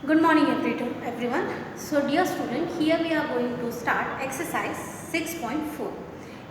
Good morning everyone. So dear student, here we are going to start exercise 6.4.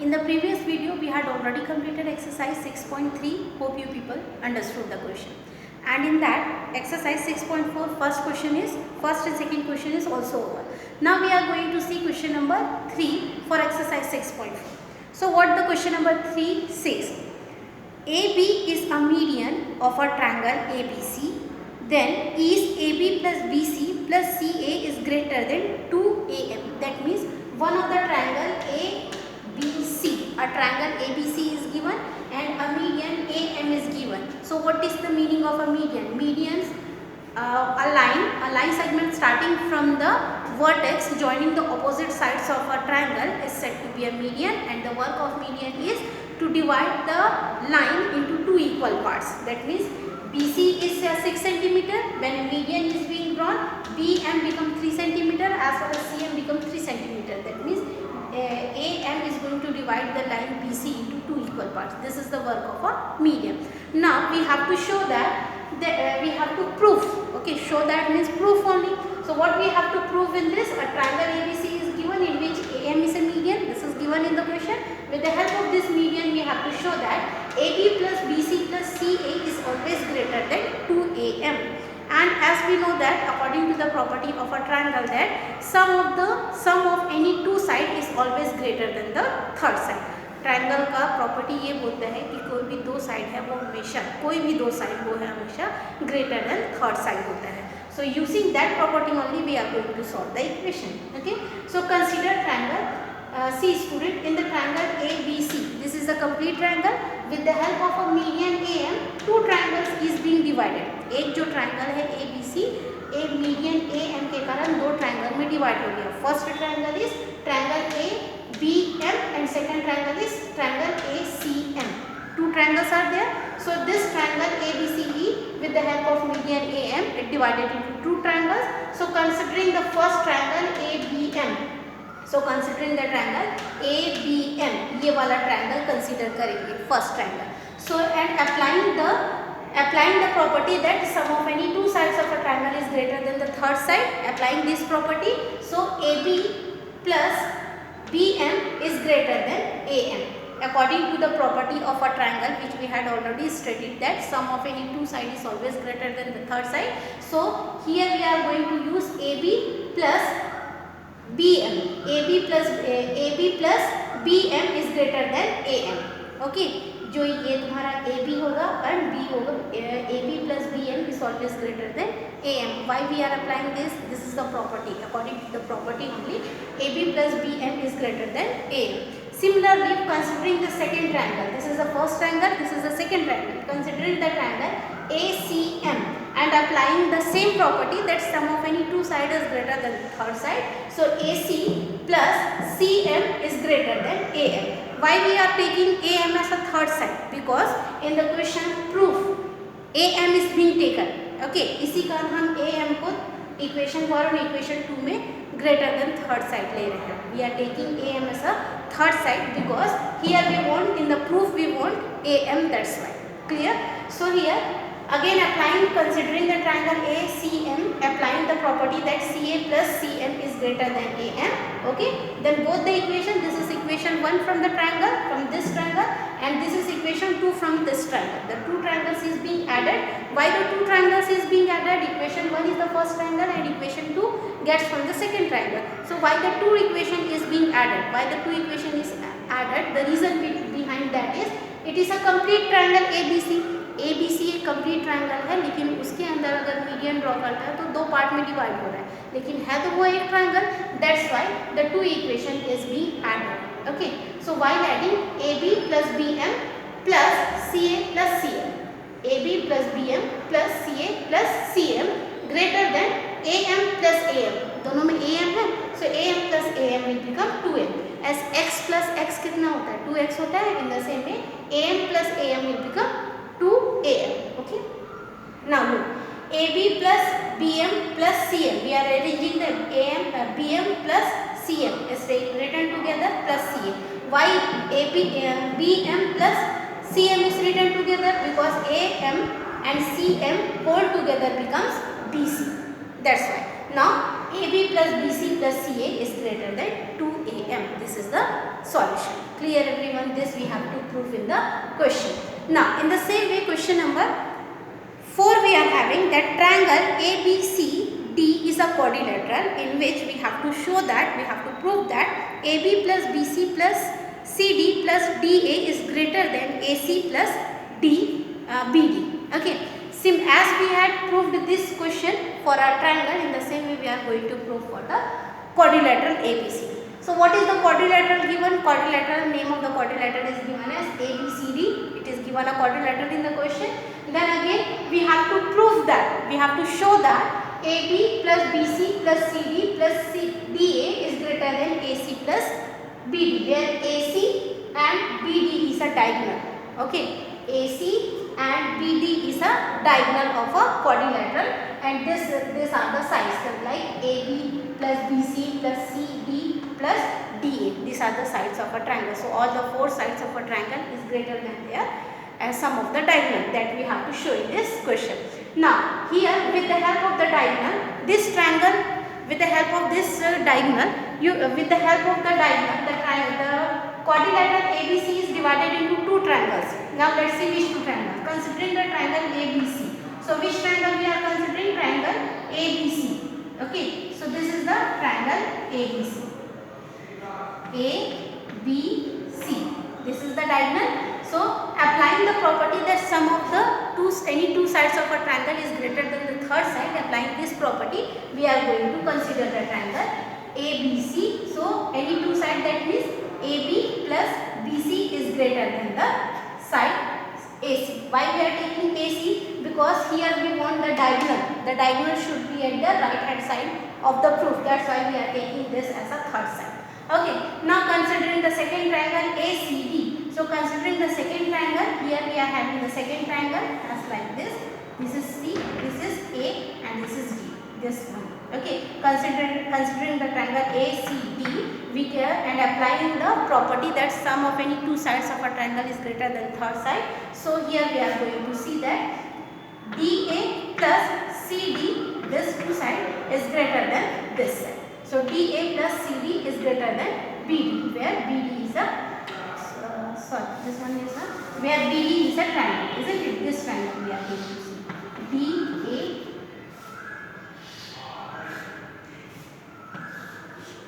In the previous video we had already completed exercise 6.3. Hope you people understood the question. And in that exercise 6.4 first and second question is also over. Now we are going to see question number 3 for exercise 6.4. So what the question number 3 says? AB is a median of a triangle ABC. Then is AB plus BC plus CA is greater than 2AM. That means one of the triangle ABC, a triangle ABC is given and a median AM is given. So what is the meaning of a median? Medians, a line segment starting from the vertex joining the opposite sides of a triangle is said to be a median, and the work of median is to divide the line into two equal parts. That means BC is 6 cm. When median is being drawn, BM become 3 cm as well as CM become 3 cm. That means AM is going to divide the line BC into two equal parts. This is the work of a median. Now we have to show that we have to prove. Okay, show that means proof only. So what we have to prove in this? A triangle ABC is given in which AM is a median. This is given in the question. With the help of this median, we have to show that AB plus BC plus CA is always greater than 2AM. And as we know that according to the property of a triangle, that sum of any two side is always greater than the third side. Triangle का property ये बोलता है कि कोई भी दो side है वो हमेशा ग्रेटर देन थर्ड साइड होता है. So using that property only we are going to solve the equation. Okay. So consider triangle. See student, in the triangle ABC, this is a complete triangle. With the help of a median AM, two triangles is being divided. एक जो triangle है ABC, एक median AM के कारण दो triangle में divide हो गया. First triangle is triangle ABM and second triangle is triangle ACM. Two triangles are there. So this triangle ABCE with the help of median AM it divided into two triangles. So considering the first triangle ABM, so considering the triangle ABM, ये वाला triangle consider करेंगे first triangle. So and applying the property that sum of any two sides of a triangle is greater than the third side. Applying this property, so AB plus BM is greater than AM. According to the property of a triangle which we had already studied, that sum of any two sides is always greater than the third side. So here we are going to use AB plus BM. AB plus BM is greater than AM. Okay. जो ये तुम्हारा AB होगा और B होगा, AB plus BM is always greater than AM. Why we are applying this? This is the property. According to the property only, AB plus BM is greater than AM. Similarly, considering the second triangle, this is the first triangle, this is the second triangle. Considering the triangle ACM and applying the same property that sum of any two sides is greater than the third side. So AC plus CM is greater than AM. Why we are taking AM as a third side? Because in the question proof AM is being taken. Okay, इसी कारण हम AM को equation 1 और equation 2 में greater than third side ले रहे हैं. We are taking AM as a third side because here we want, in the proof we want AM, that's why. Clear? So here again applying, considering the triangle ACM, applying the property that CA plus CM is greater than AM. Okay, then both the equation, this is equation 1 from the triangle, from this triangle, and this is equation 2 from this triangle. The two triangles is being added. Why the two triangles is being added? Equation 1 is the first triangle and equation 2 gets from the second triangle. So why the two equation is being added? Why the two equation is added? The reason behind that is it is a complete triangle ABC. ABC एक complete triangle है, लेकिन उसके अंदर अगर median draw करता है तो दो पार्ट में डिवाइड हो रहा है, लेकिन है तो वो एक triangle. That's why the two equation is being added. Okay, so while adding AB plus BM plus CA plus CM, AB plus BM plus CA plus CM greater than AM plus AM. दोनों में AM है, so AM plus AM will become 2M. as x plus x कितना होता है? 2x होता है. In the same way AM plus AM will become 2AM. Okay. Now look, AB plus BM plus CM. We are arranging them. BM plus CM is written together plus CA. Why BM plus CM is written together? Because AM and CM whole together becomes BC. That's why. Now AB plus BC plus CA is greater than 2AM. This is the solution. Clear everyone? This we have to prove in the question. Now in the same way, question number 4 we are having that triangle ABCD is a quadrilateral in which we have to show that, we have to prove that AB plus BC plus CD plus DA is greater than AC plus BD. Okay. As we had proved this question for our triangle, in the same way we are going to prove for the quadrilateral ABCD. So what is the quadrilateral given? Quadrilateral, name of the quadrilateral is given as ABCD. It is given a quadrilateral in the question. Then again we have to prove that, we have to show that AB plus BC plus CD plus DA is greater than AC plus BD, where AC and BD is a diagonal. Okay, AC and BD is a diagonal of a quadrilateral, and these are the sides like AB plus BC plus CD plus DA. These are the sides of a triangle. So all the 4 sides of a triangle is greater than their sum of the diagonal that we have to show in this question. Now here with the help of the diagonal, this triangle, with the help of this diagonal, with the help of the diagonal, the quadrilateral ABC is divided into 2 triangles. Now let's see which 2 triangles. Considering the triangle ABC. So which triangle we are considering? Triangle ABC. Okay. So this is the triangle ABC. ABC. This is the diagonal. So applying the property that sum of the any two sides of a triangle is greater than the third side, applying this property, we are going to consider the triangle ABC. So any 2 sides, that means AB plus BC is greater than the side AC. Why we are taking AC? Because here we want the diagonal. The diagonal should be at the right hand side of the proof. That's why we are taking this as a third side. Okay. Now considering the second triangle ACD. So considering the second triangle, here we are having the second triangle as like this. This is C, this is A, and this is D. This one. Okay. Considering the triangle ACD, we can, and applying the property that sum of any 2 sides of a triangle is greater than third side. So here we are going to see that DA plus CD, this 2 side is greater than this side. So DA plus CD is greater than BD, where BD is a this one is a, where BD is a triangle, isn't it? This triangle we are going to see.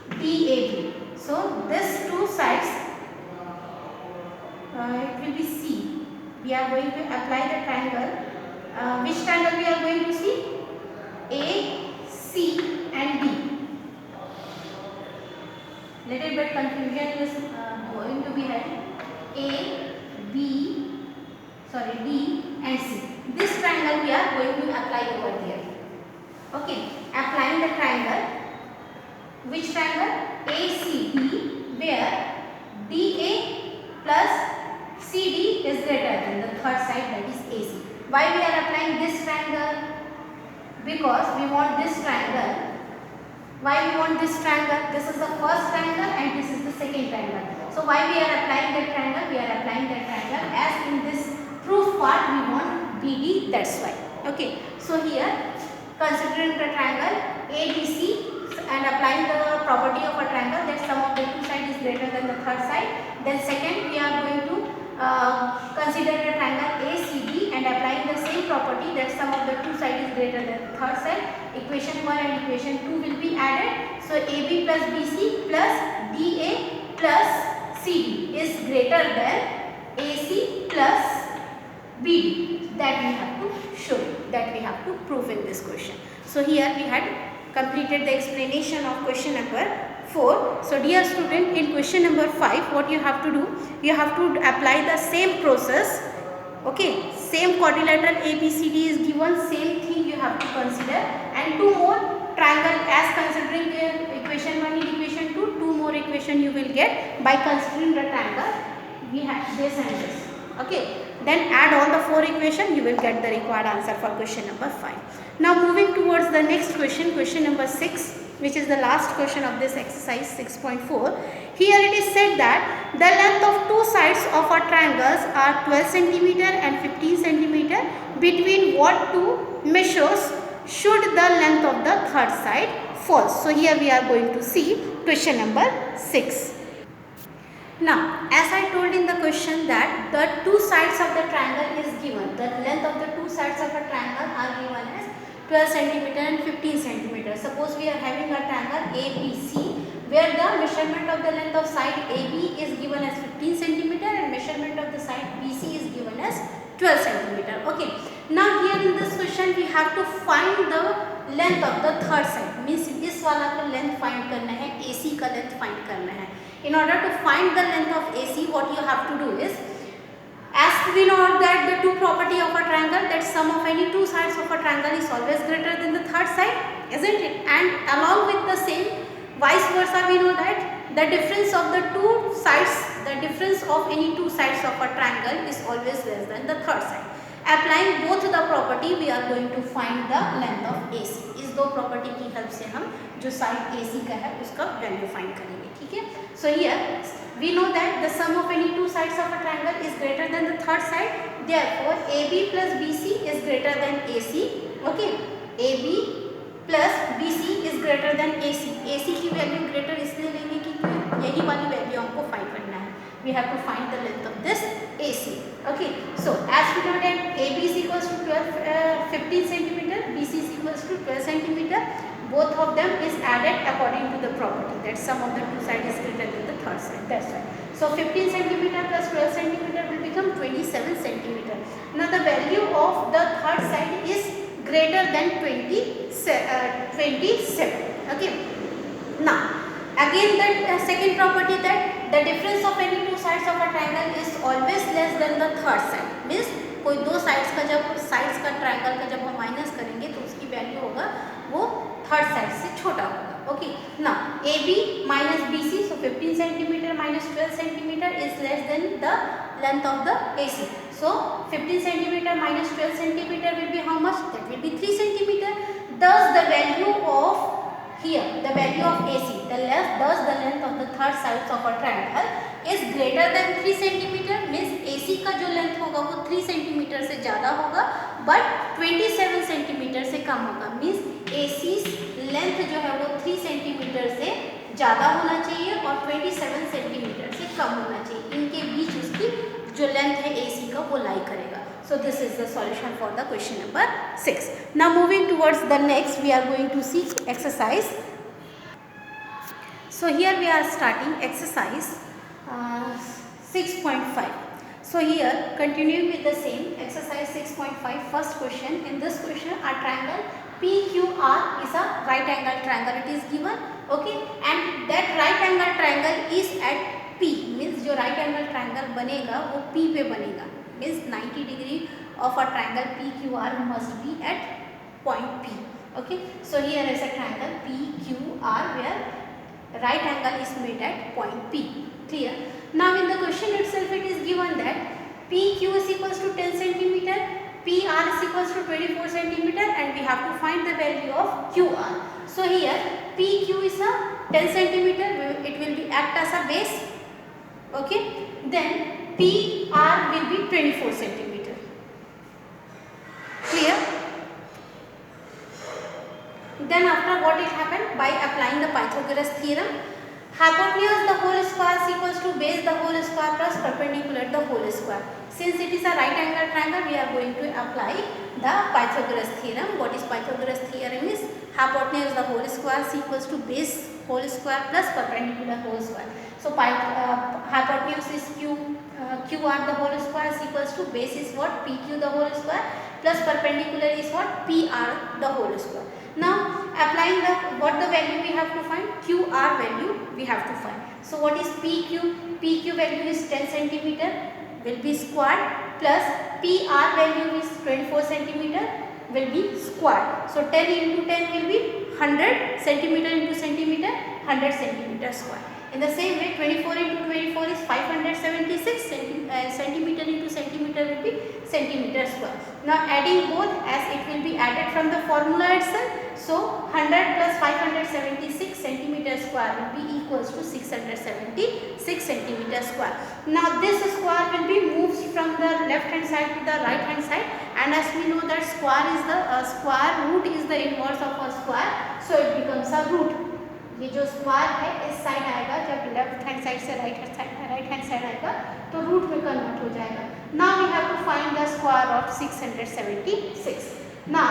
DAB. So this 2 sides, it will be C. We are going to apply the triangle. Which triangle we are going to see? A, C and D. Little bit confusion is going to be had. A, B, D and C. This triangle we are going to apply over there. Okay, applying the triangle. Which triangle? ACD, where DA plus CD is greater than the third side, that is AC. Why we are applying this triangle? Because we want this triangle. Why we want this triangle? This is the first triangle and this is the second triangle. So why we are applying that triangle? We are applying that triangle as in this proof part we want BD, that's why. Okay. So here considering the triangle ABC and applying the property of a triangle that sum of the 2 sides is greater than the third side. Then second we are going to consider the triangle ACD and applying the same property that sum of the 2 sides is greater than the third side. Equation 1 and equation 2 will be added. So AB plus BC plus DA plus CD is greater than AC plus BD. That we have to show, that we have to prove in this question. So here we had completed the explanation of question number 4. So dear student, in question number 5, what you have to do? You have to apply the same process. Okay, same quadrilateral ABCD is given, same thing you have to consider, and 2 more triangle as considering equation 1 and equation 2, 2 more equation you will get by considering the triangle. We have this and this. Okay, then add all the 4 equations, you will get the required answer for question number 5. Now moving towards the next question, question number 6, which is the last question of this exercise 6.4. Here it is said that the length of 2 sides of a triangles are 12 cm and 15 cm. Between what 2 measures should the length of the third side false? So here we are going to see question number 6. Now, as I told in the question that the two sides of the triangle is given, the length of the two sides of a triangle are given as 12 centimeter and 15 centimeter. Suppose we are having a triangle ABC where the measurement of the length of side AB is given as 15 centimeter and measurement of the side BC is given as 12 centimeter. Okay. Now here in this question we have to find the length of the third side. Means इस वाला का length find करना है, AC का length find करना है. In order to find the length of AC, what you have to do is, as we know that the two property of a triangle, that sum of any two sides of a triangle is always greater than the third side, isn't it? And along with the same, vice versa, we know that the difference of the two sides, the difference of any two sides of a triangle is always less than the third side. Applying both the property, we are going to find the length of AC. इस दो property की help से हम जो side AC का है उसका value find करेंगे, ठीक है? So here we know that the sum of any two sides of a triangle is greater than the third side. Therefore, AB plus BC is greater than AC. Okay, AB plus BC is greater than AC. AC की value greater इसलिए लेंगे कि यही वाली value हमको find करना है. We have to find the length of this AC. Okay, so as we know that AB is equals to 15 centimeter, BC is equals to 12 centimeter. Both of them is added according to the property that sum of the two sides is greater than the third side. That's right. So 15 centimeter plus 12 centimeter will become 27 centimeter. Now the value of the third side is greater than 27. Okay. Now again the second property that the difference of any two sides of a triangle is always less than the third side. Means कोई दो sides का जब sides का triangle का जब हम minus करेंगे तो उसकी value होगा वो थर्ड साइड से छोटा होगा. Okay. Now AB minus BC, so 15 centimeter minus 12 centimeter is less than the length of the AC. So 15 centimeter minus 12 centimeter will be how much? That will be 3 centimeter. Thus the value of here, the value of AC, the length of the third sides of a triangle is greater than 3 centimeter. Means AC का जो length होगा वो 3 centimeter से ज़्यादा होगा, but 27 centimeter से कम होगा. Means AC's length जो है वो 3 centimeter से ज़्यादा होना चाहिए और 27 centimeter से कम होना चाहिए. इनके बीच उसकी जो length है AC का वो लाई करेगा. So this is the solution for the question number 6. Now moving towards the next, we are going to see exercise. So here we are starting exercise 6.5. So here continuing with the same exercise 6.5, first question. In this question, a triangle PQR is a right angle triangle. It is given, okay, and that right angle triangle is at P. Means जो right angle triangle बनेगा वो P पे बनेगा. Means 90 degree of a triangle PQR must be at point P. Okay, so here is a triangle PQR where right angle is made at point P. Clear? Now in the question itself it is given that PQ is equals to 10 centimeter, PR is equals to 24 centimeter, and we have to find the value of QR. So here PQ is a 10 centimeter, it will be act as a base. Okay, then PR will be 24 centimeter. Clear? Then after what it happened? By applying the Pythagoras theorem, hypotenuse the whole square is equals to base the whole square plus perpendicular the whole square. Since it is a right angle triangle, we are going to apply the Pythagoras theorem. What is Pythagoras theorem is hypotenuse the whole square is equals to base whole square plus perpendicular whole square. So hypotenuse is QR the whole square is equals to base is what? PQ the whole square plus perpendicular is what? PR the whole square. Now applying what the value we have to find? QR value we have to find. So what is PQ? PQ value is 10 centimeter will be squared plus PR value is 24 centimeter will be squared. So 10 into 10 will be 100 centimeter into centimeter, 100 centimeter square. In the same way 24 into 24 is 576 centimeter into centimeter will be centimeter square. Now adding both as it will be added from the formula itself. So 100 plus 576 centimeter square will be equals to 676 centimeter square. Now this square will be moved from the left hand side to the right hand side and as we know that square is the square root is the inverse of a square, so it becomes a root. ये जो square है इस side आएगा, जब left hand side से right hand side आएगा तो root में कन्वर्ट हो जाएगा. Now we have to find the square of 676. Now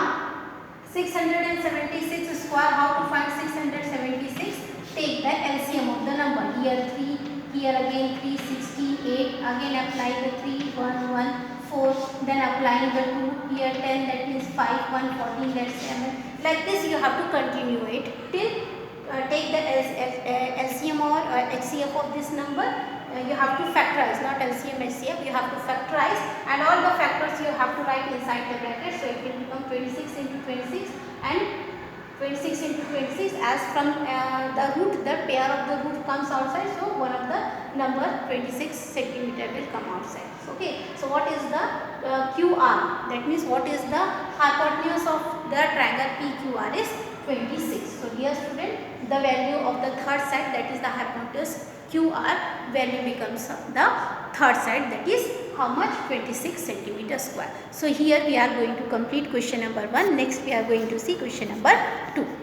676 square, how to find 676? Take the LCM of the number. Here 3, here again 3, 68, again apply the 3, 1, 1, 4, then applying the 2, here 10, that means 5, 1, 14, that's 7. Like this you have to continue it till take the LCM or HCF of this number. You have to factorize, not LCM, HCF, you have to factorize, and all the factors you have to write inside the bracket, so it will become 26 into 26 and 26 into 26, as from the root, the pair of the root comes outside, so one of the number 26 centimeter will come outside. Okay, so what is the QR? That means what is the hypotenuse of the triangle PQR is 26. So dear student, the value of the third side, that is the hypotenuse QR, value becomes the third side, that is how much? 26 centimeter square. So here we are going to complete question number 1. Next we are going to see question number 2.